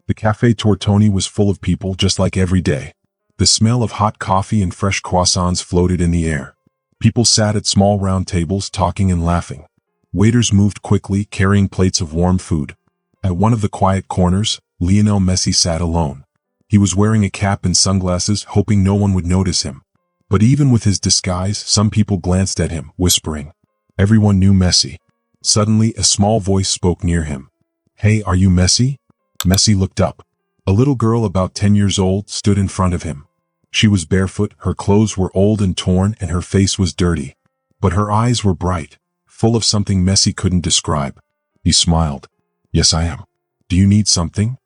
The Café Tortoni was full of people just like every day. The smell of hot coffee and fresh croissants floated in the air. People sat at small round tables talking and laughing. Waiters moved quickly, carrying plates of warm food. At one of the quiet corners, Lionel Messi sat alone. He was wearing a cap and sunglasses, hoping no one would notice him. But even with his disguise, some people glanced at him, whispering. Everyone knew Messi. Suddenly, a small voice spoke near him. "Hey, are you Messi?" Messi looked up. A little girl about 10 years old stood in front of him. She was barefoot, her clothes were old and torn, and her face was dirty. But her eyes were bright, full of something Messi couldn't describe. He smiled. "Yes, I am. Do you need something?"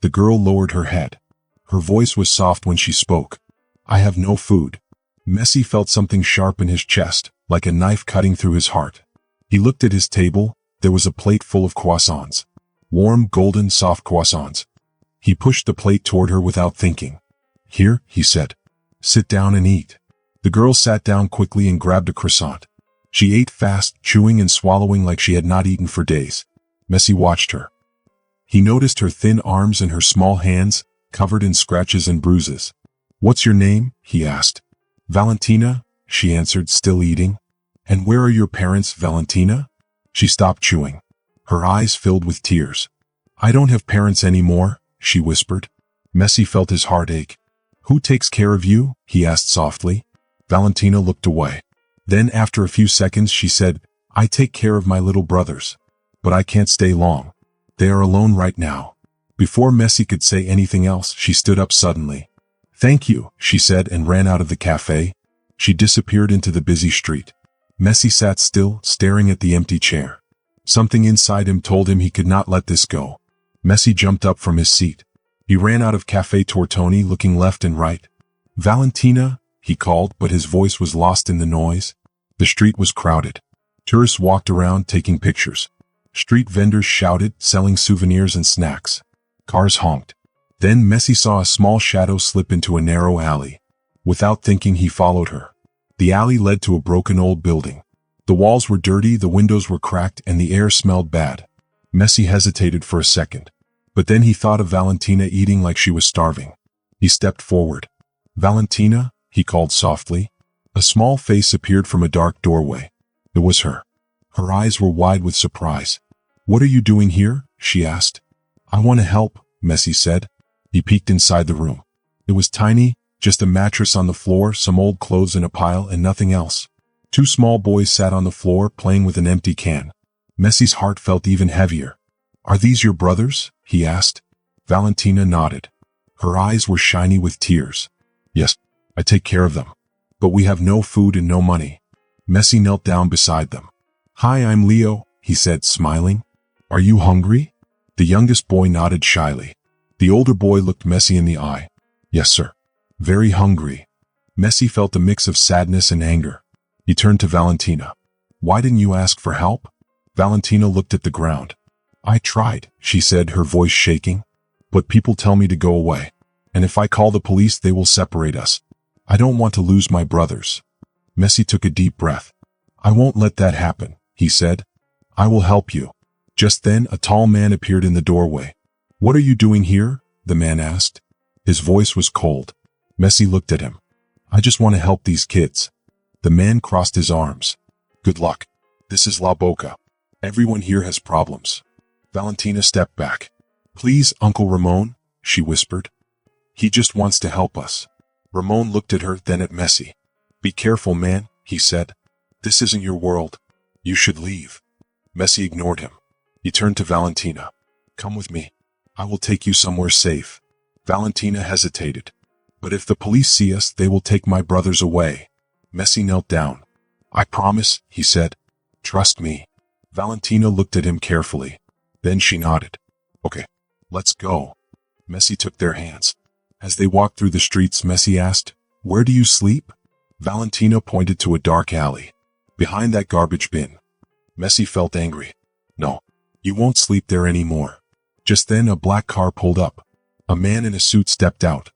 The girl lowered her head. Her voice was soft when she spoke. "I have no food." Messi felt something sharp in his chest, like a knife cutting through his heart. He looked at his table. There was a plate full of croissants. Warm, golden, soft croissants. He pushed the plate toward her without thinking. "Here," he said. "Sit down and eat." The girl sat down quickly and grabbed a croissant. She ate fast, chewing and swallowing like she had not eaten for days. Messi watched her. He noticed her thin arms and her small hands, covered in scratches and bruises. "What's your name?" he asked. "Valentina," she answered, still eating. "And where are your parents, Valentina?" She stopped chewing. Her eyes filled with tears. "I don't have parents anymore," she whispered. Messi felt his heart ache. "Who takes care of you?" he asked softly. Valentina looked away. Then after a few seconds she said, "I take care of my little brothers. But I can't stay long. They are alone right now." Before Messi could say anything else, she stood up suddenly. "Thank you," she said, and ran out of the cafe. She disappeared into the busy street. Messi sat still, staring at the empty chair. Something inside him told him he could not let this go. Messi jumped up from his seat. He ran out of Café Tortoni, looking left and right. "Valentina," he called, but his voice was lost in the noise. The street was crowded. Tourists walked around taking pictures. Street vendors shouted, selling souvenirs and snacks. Cars honked. Then Messi saw a small shadow slip into a narrow alley. Without thinking, he followed her. The alley led to a broken old building. The walls were dirty, the windows were cracked, and the air smelled bad. Messi hesitated for a second. But then he thought of Valentina eating like she was starving. He stepped forward. "Valentina," he called softly. A small face appeared from a dark doorway. It was her. Her eyes were wide with surprise. "What are you doing here?" she asked. "I want to help," Messi said. He peeked inside the room. It was tiny, just a mattress on the floor, some old clothes in a pile, and nothing else. Two small boys sat on the floor playing with an empty can. Messi's heart felt even heavier. "Are these your brothers?" he asked. Valentina nodded. Her eyes were shiny with tears. "Yes, I take care of them. But we have no food and no money." Messi knelt down beside them. "Hi, I'm Leo," he said, smiling. "Are you hungry?" The youngest boy nodded shyly. The older boy looked Messi in the eye. "Yes, sir. Very hungry." Messi felt a mix of sadness and anger. He turned to Valentina. "Why didn't you ask for help?" Valentina looked at the ground. "I tried," she said, her voice shaking. "But people tell me to go away. And if I call the police, they will separate us. I don't want to lose my brothers." Messi took a deep breath. "I won't let that happen," he said. "I will help you." Just then, a tall man appeared in the doorway. "What are you doing here?" the man asked. His voice was cold. Messi looked at him. "I just want to help these kids." The man crossed his arms. "Good luck. This is La Boca. Everyone here has problems." Valentina stepped back. "Please, Uncle Ramon," she whispered. "He just wants to help us." Ramon looked at her, then at Messi. "Be careful, man," he said. "This isn't your world. You should leave." Messi ignored him. He turned to Valentina. "Come with me. I will take you somewhere safe." Valentina hesitated. "But if the police see us, they will take my brothers away." Messi knelt down. "I promise," he said. "Trust me." Valentina looked at him carefully. Then she nodded. "Okay, let's go." Messi took their hands. As they walked through the streets, Messi asked, "Where do you sleep?" Valentina pointed to a dark alley. "Behind that garbage bin." Messi felt angry. "No, you won't sleep there anymore." Just then a black car pulled up. A man in a suit stepped out.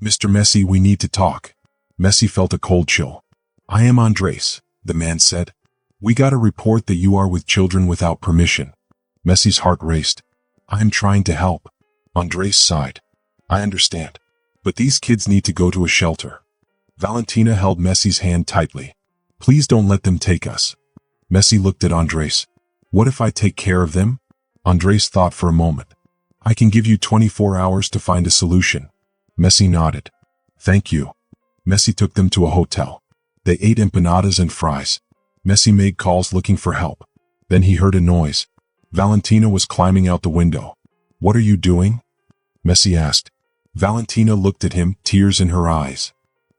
"Mr. Messi, we need to talk." Messi felt a cold chill. "I am Andres," the man said. "We got a report that you are with children without permission." Messi's heart raced. "I am trying to help." Andres sighed. I understand. But these kids need to go to a shelter. Valentina held Messi's hand tightly. Please don't let them take us. Messi looked at Andres. What if I take care of them? Andres thought for a moment. I can give you 24 hours to find a solution. Messi nodded. Thank you. Messi took them to a hotel. They ate empanadas and fries. Messi made calls looking for help. Then he heard a noise. Valentina was climbing out the window. What are you doing? Messi asked. Valentina looked at him, tears in her eyes.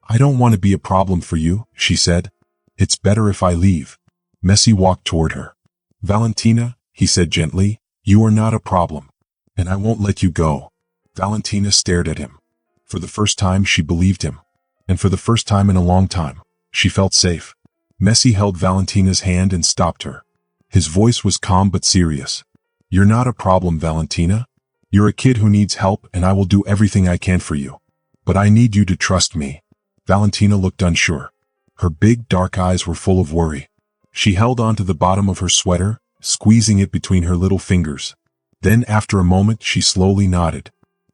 I don't want to be a problem for you, she said. It's better if I leave. Messi walked toward her. Valentina, he said gently, you are not a problem. And I won't let you go. Valentina stared at him. For the first time she believed him. And for the first time in a long time, she felt safe. Messi held Valentina's hand and stopped her. His voice was calm but serious. You're not a problem, Valentina. You're a kid who needs help and I will do everything I can for you. But I need you to trust me. Valentina looked unsure. Her big dark eyes were full of worry. She held on to the bottom of her sweater, squeezing it between her little fingers. Then after a moment she slowly nodded.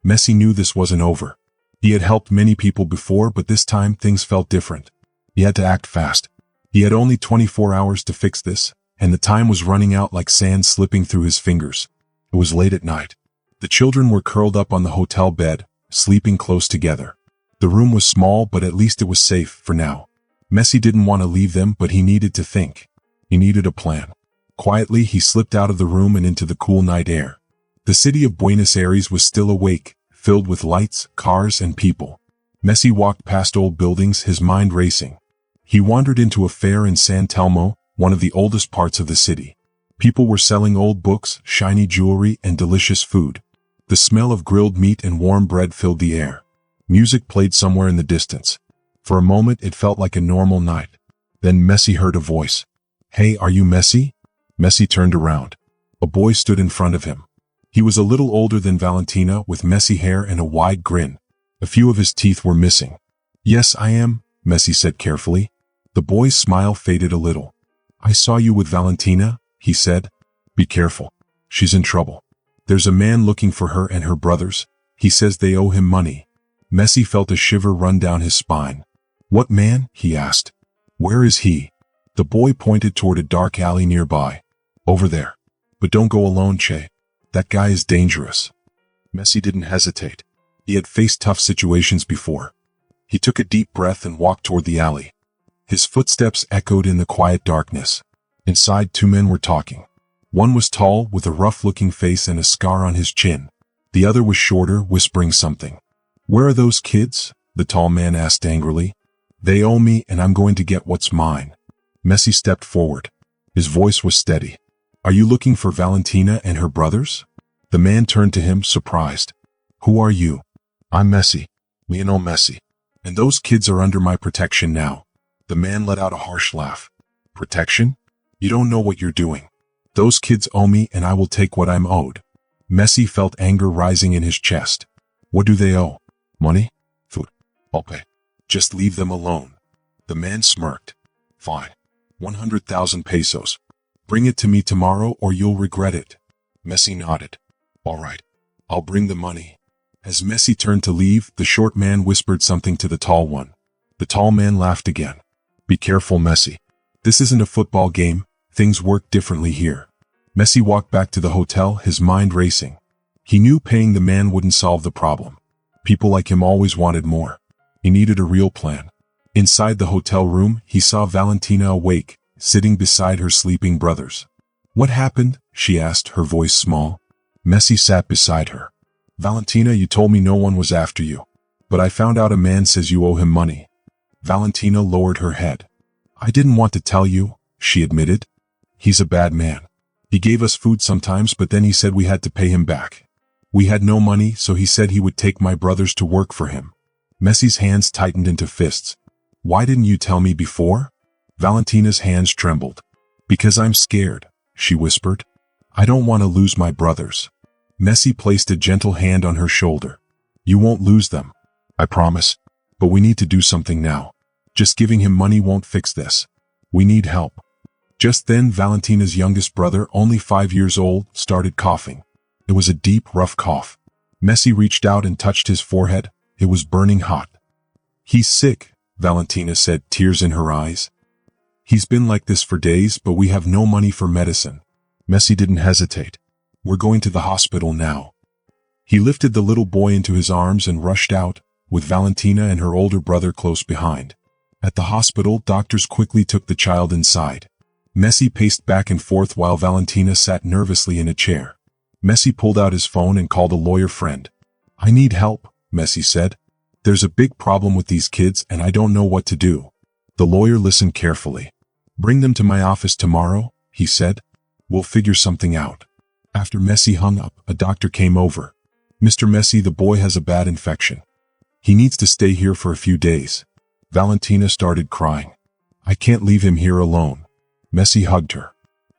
Messi knew this wasn't over. He had helped many people before, but this time things felt different. He had to act fast. He had only 24 hours to fix this, and the time was running out like sand slipping through his fingers. It was late at night. The children were curled up on the hotel bed, sleeping close together. The room was small, but at least it was safe for now. Messi didn't want to leave them, but he needed to think. He needed a plan. Quietly, he slipped out of the room and into the cool night air. The city of Buenos Aires was still awake, filled with lights, cars, and people. Messi walked past old buildings, his mind racing. He wandered into a fair in San Telmo, one of the oldest parts of the city. People were selling old books, shiny jewelry, and delicious food. The smell of grilled meat and warm bread filled the air. Music played somewhere in the distance. For a moment it felt like a normal night. Then Messi heard a voice. Hey, are you Messi? Messi turned around. A boy stood in front of him. He was a little older than Valentina, with messy hair and a wide grin. A few of his teeth were missing. Yes, I am, Messi said carefully. The boy's smile faded a little. I saw you with Valentina, he said. Be careful. She's in trouble. There's a man looking for her and her brothers. He says they owe him money. Messi felt a shiver run down his spine. What man? He asked. Where is he? The boy pointed toward a dark alley nearby. Over there. But don't go alone, Che. That guy is dangerous. Messi didn't hesitate. He had faced tough situations before. He took a deep breath and walked toward the alley. His footsteps echoed in the quiet darkness. Inside, two men were talking. One was tall, with a rough-looking face and a scar on his chin. The other was shorter, whispering something. Where are those kids? The tall man asked angrily. They owe me, and I'm going to get what's mine. Messi stepped forward. His voice was steady. Are you looking for Valentina and her brothers? The man turned to him, surprised. Who are you? I'm Messi. Lionel Messi. And those kids are under my protection now. The man let out a harsh laugh. Protection? You don't know what you're doing. Those kids owe me and I will take what I'm owed. Messi felt anger rising in his chest. What do they owe? Money? Food? I'll pay. Just leave them alone. The man smirked. Fine. 100,000 pesos. Bring it to me tomorrow or you'll regret it. Messi nodded. All right. I'll bring the money. As Messi turned to leave, the short man whispered something to the tall one. The tall man laughed again. Be careful, Messi. This isn't a football game. Things work differently here. Messi walked back to the hotel, his mind racing. He knew paying the man wouldn't solve the problem. People like him always wanted more. He needed a real plan. Inside the hotel room, he saw Valentina awake, sitting beside her sleeping brothers. What happened? She asked, her voice small. Messi sat beside her. Valentina, you told me no one was after you. But I found out a man says you owe him money. Valentina lowered her head. I didn't want to tell you, she admitted. He's a bad man. He gave us food sometimes, but then he said we had to pay him back. We had no money, so he said he would take my brothers to work for him. Messi's hands tightened into fists. Why didn't you tell me before? Valentina's hands trembled. Because I'm scared, she whispered. I don't want to lose my brothers. Messi placed a gentle hand on her shoulder. You won't lose them. I promise. But we need to do something now. Just giving him money won't fix this. We need help. Just then Valentina's youngest brother, only 5 years old, started coughing. It was a deep, rough cough. Messi reached out and touched his forehead. It was burning hot. "He's sick," Valentina said, tears in her eyes. "He's been like this for days, but we have no money for medicine." Messi didn't hesitate. "We're going to the hospital now." He lifted the little boy into his arms and rushed out, with Valentina and her older brother close behind. At the hospital, doctors quickly took the child inside. Messi paced back and forth while Valentina sat nervously in a chair. Messi pulled out his phone and called a lawyer friend. "I need help," Messi said. "There's a big problem with these kids and I don't know what to do." The lawyer listened carefully. "Bring them to my office tomorrow," he said. "We'll figure something out." After Messi hung up, a doctor came over. "Mr. Messi, the boy has a bad infection. He needs to stay here for a few days." Valentina started crying. "I can't leave him here alone." Messi hugged her.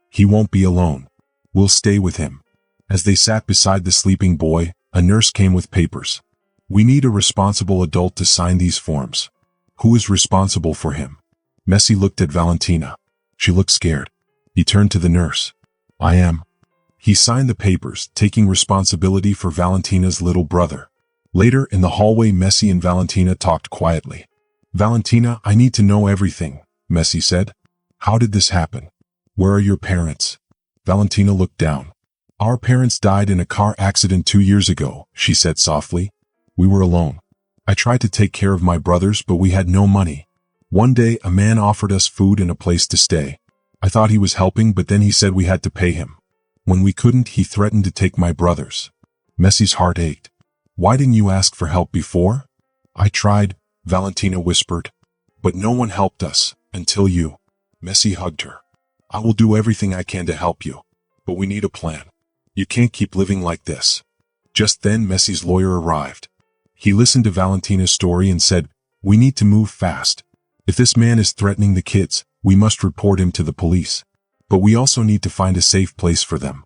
"He won't be alone. We'll stay with him." As they sat beside the sleeping boy, a nurse came with papers. "We need a responsible adult to sign these forms." "Who is responsible for him?" Messi looked at Valentina. She looked scared. He turned to the nurse. "I am." He signed the papers, taking responsibility for Valentina's little brother. Later, in the hallway, Messi and Valentina talked quietly. "Valentina, I need to know everything," Messi said. "How did this happen? Where are your parents?" Valentina looked down. "Our parents died in a car accident 2 years ago," she said softly. "We were alone. I tried to take care of my brothers, but we had no money. One day, a man offered us food and a place to stay. I thought he was helping, but then he said we had to pay him. When we couldn't, he threatened to take my brothers." Messi's heart ached. "Why didn't you ask for help before?" "I tried," Valentina whispered. "But no one helped us, until you." Messi hugged her. "I will do everything I can to help you. But we need a plan. You can't keep living like this." Just then Messi's lawyer arrived. He listened to Valentina's story and said, "We need to move fast. If this man is threatening the kids, we must report him to the police. But we also need to find a safe place for them."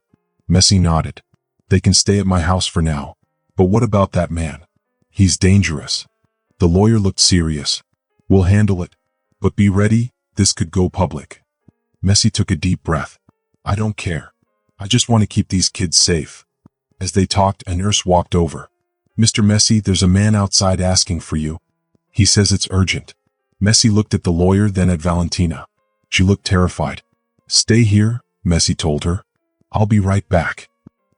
Messi nodded. "They can stay at my house for now. But what about that man? He's dangerous." The lawyer looked serious. "We'll handle it. But be ready, this could go public." Messi took a deep breath. "I don't care. I just want to keep these kids safe." As they talked, a nurse walked over. "Mr. Messi, there's a man outside asking for you. He says it's urgent." Messi looked at the lawyer, then at Valentina. She looked terrified. "Stay here," Messi told her. "I'll be right back."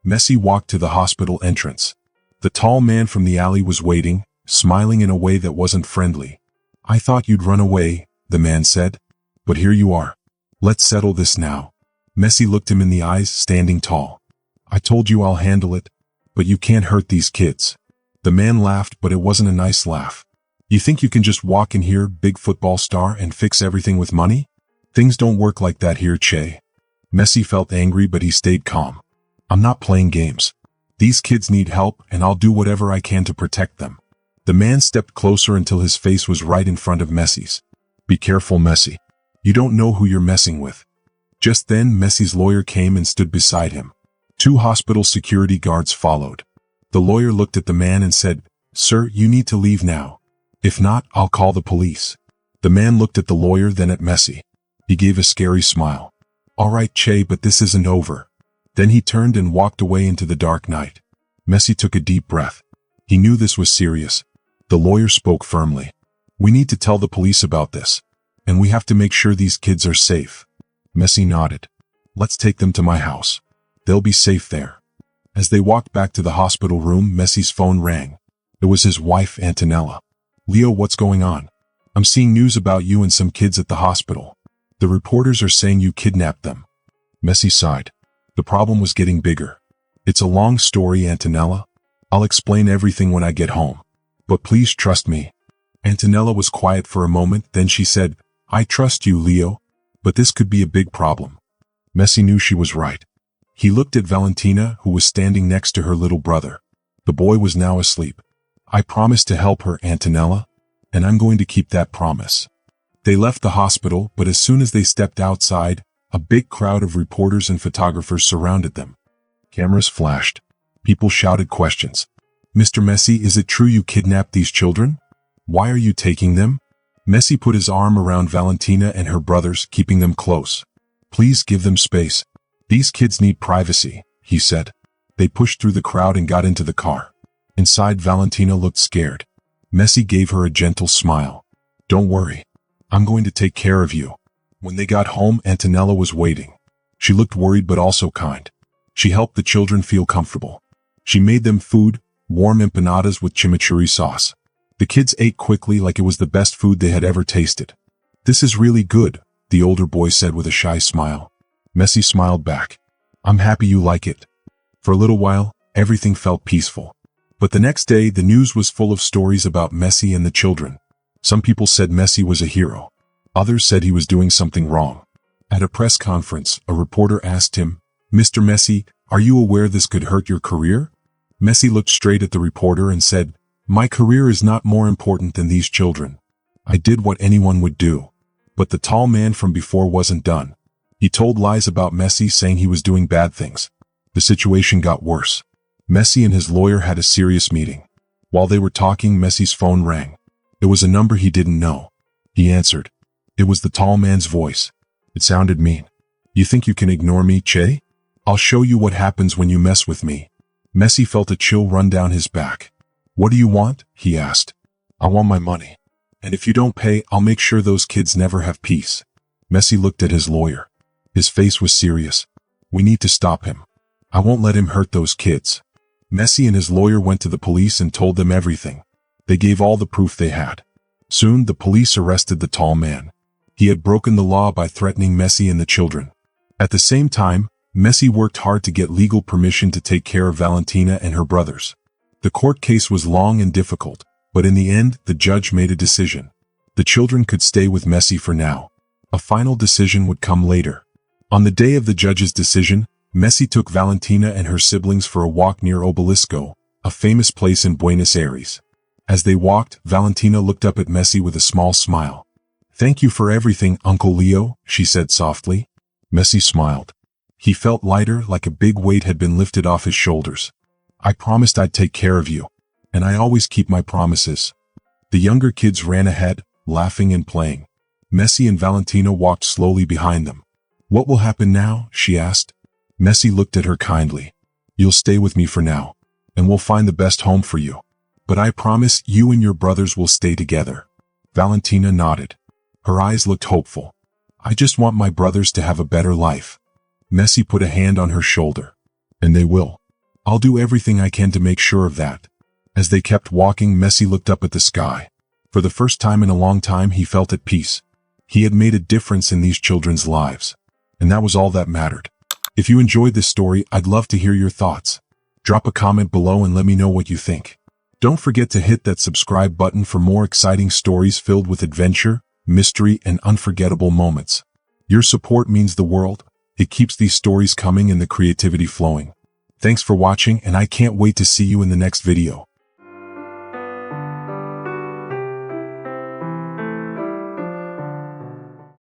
Messi walked to the hospital entrance. The tall man from the alley was waiting, smiling in a way that wasn't friendly. "I thought you'd run away," the man said. "But here you are. Let's settle this now." Messi looked him in the eyes, standing tall. "I told you I'll handle it, but you can't hurt these kids." The man laughed, but it wasn't a nice laugh. "You think you can just walk in here, big football star, and fix everything with money? Things don't work like that here, Che." Messi felt angry, but he stayed calm. "I'm not playing games. These kids need help, and I'll do whatever I can to protect them." The man stepped closer until his face was right in front of Messi's. "Be careful, Messi. You don't know who you're messing with." Just then, Messi's lawyer came and stood beside him. 2 hospital security guards followed. The lawyer looked at the man and said, "Sir, you need to leave now. If not, I'll call the police." The man looked at the lawyer, then at Messi. He gave a scary smile. "All right, Che, but this isn't over." Then he turned and walked away into the dark night. Messi took a deep breath. He knew this was serious. The lawyer spoke firmly. "We need to tell the police about this. And we have to make sure these kids are safe." Messi nodded. "Let's take them to my house. They'll be safe there." As they walked back to the hospital room, Messi's phone rang. It was his wife, Antonella. "Leo, what's going on? I'm seeing news about you and some kids at the hospital. The reporters are saying you kidnapped them." Messi sighed. The problem was getting bigger. "It's a long story, Antonella. I'll explain everything when I get home. But please trust me." Antonella was quiet for a moment, then she said, "I trust you, Leo. But this could be a big problem." Messi knew she was right. He looked at Valentina, who was standing next to her little brother. The boy was now asleep. "I promised to help her, Antonella, and I'm going to keep that promise." They left the hospital, but as soon as they stepped outside, a big crowd of reporters and photographers surrounded them. Cameras flashed. People shouted questions. "Mr. Messi, is it true you kidnapped these children? Why are you taking them?" Messi put his arm around Valentina and her brothers, keeping them close. "Please give them space. These kids need privacy," he said. They pushed through the crowd and got into the car. Inside, Valentina looked scared. Messi gave her a gentle smile. Don't worry. I'm going to take care of you. When they got home, Antonella was waiting. She looked worried but also kind. She helped the children feel comfortable. She made them food, warm empanadas with chimichurri sauce. The kids ate quickly like it was the best food they had ever tasted. This is really good, the older boy said with a shy smile. Messi smiled back. I'm happy you like it. For a little while, everything felt peaceful. But the next day, the news was full of stories about Messi and the children. Some people said Messi was a hero. Others said he was doing something wrong. At a press conference, a reporter asked him, Mr. Messi, are you aware this could hurt your career? Messi looked straight at the reporter and said, My career is not more important than these children. I did what anyone would do. But the tall man from before wasn't done. He told lies about Messi, saying he was doing bad things. The situation got worse. Messi and his lawyer had a serious meeting. While they were talking, Messi's phone rang. It was a number he didn't know. He answered. It was the tall man's voice. It sounded mean. You think you can ignore me, Che? I'll show you what happens when you mess with me. Messi felt a chill run down his back. What do you want? He asked. I want my money. And if you don't pay, I'll make sure those kids never have peace. Messi looked at his lawyer. His face was serious. We need to stop him. I won't let him hurt those kids. Messi and his lawyer went to the police and told them everything. They gave all the proof they had. Soon, the police arrested the tall man. He had broken the law by threatening Messi and the children. At the same time, Messi worked hard to get legal permission to take care of Valentina and her brothers. The court case was long and difficult, but in the end, the judge made a decision. The children could stay with Messi for now. A final decision would come later. On the day of the judge's decision, Messi took Valentina and her siblings for a walk near Obelisco, a famous place in Buenos Aires. As they walked, Valentina looked up at Messi with a small smile. Thank you for everything, Uncle Leo, she said softly. Messi smiled. He felt lighter, like a big weight had been lifted off his shoulders. I promised I'd take care of you. And I always keep my promises. The younger kids ran ahead, laughing and playing. Messi and Valentina walked slowly behind them. What will happen now? She asked. Messi looked at her kindly. You'll stay with me for now, and we'll find the best home for you. But I promise you and your brothers will stay together. Valentina nodded. Her eyes looked hopeful. I just want my brothers to have a better life. Messi put a hand on her shoulder. And they will. I'll do everything I can to make sure of that. As they kept walking, Messi looked up at the sky. For the first time in a long time, he felt at peace. He had made a difference in these children's lives. And that was all that mattered. If you enjoyed this story, I'd love to hear your thoughts. Drop a comment below and let me know what you think. Don't forget to hit that subscribe button for more exciting stories filled with adventure, mystery, and unforgettable moments. Your support means the world. It keeps these stories coming and the creativity flowing. Thanks for watching, and I can't wait to see you in the next video.